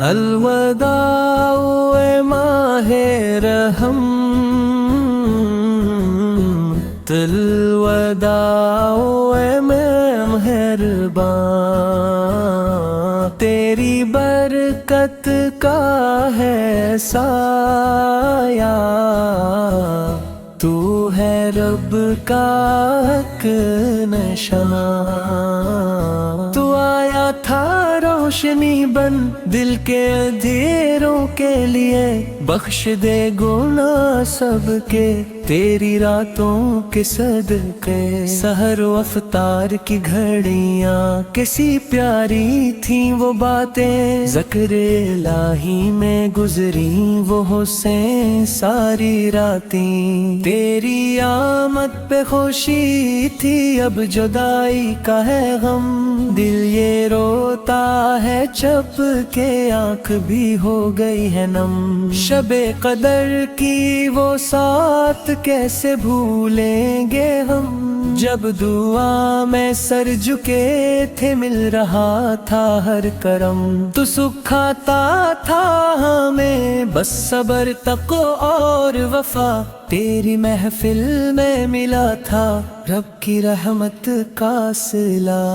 الوداع اے ماہ رحم، الوداع اے مہرباں، تیری برکت کا ہے سایہ، تو ہے رب کا حق نشان، تو آیا تھا روشنی بن دل کے اندھیروں کے لیے، بخش دے گناہ سب کے تیری راتوں کے صدقے، سحر و افطار کی گھڑیاں کیسی پیاری تھیں وہ باتیں، ذکر الہی میں گزری وہ حسین ساری راتیں، تیری آمد پہ خوشی تھی اب جدائی کا ہے غم، دل یہ روتا ہے چپ کے آنکھ بھی ہو گئی ہے نم، شب قدر کی وہ سات کیسے بھولیں گے ہم، جب دعا میں سر جھکے تھے مل رہا تھا ہر کرم، تو سکھاتا تھا ہمیں بس صبر تقوی اور وفا، تیری محفل میں ملا تھا رب کی رحمت کا صلہ،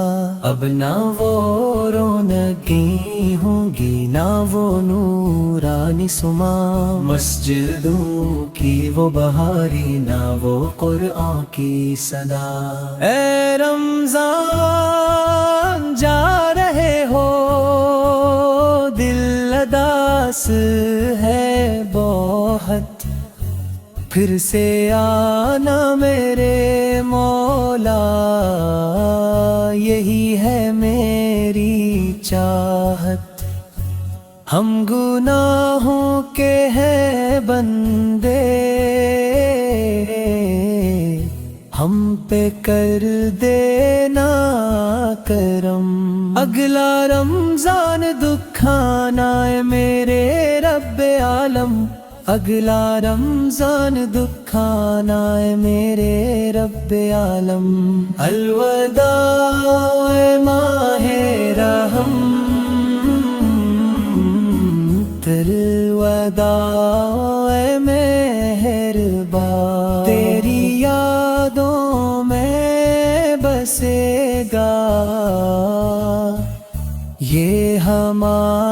اب نہ وہ رونقیں ہوں گی نہ وہ نورانی سما، مسجدوں کی وہ بہاری نہ وہ قرآن کی صدا، اے رمضان جا رہے ہو دل اداس ہے بہت، پھر سے آنا میرے مولا، یہی ہے میری چاہت، ہم گناہوں کے ہیں بندے، ہم پہ کر دینا کرم، اگلا رمضان دکھانا ہے میرے رب عالم، اگلا رمضان دکھانا ہے میرے رب عالم، الوداع اے ماہ رحم، الوداع اے مہرباں، تیری یادوں میں بسے گا یہ ہمارا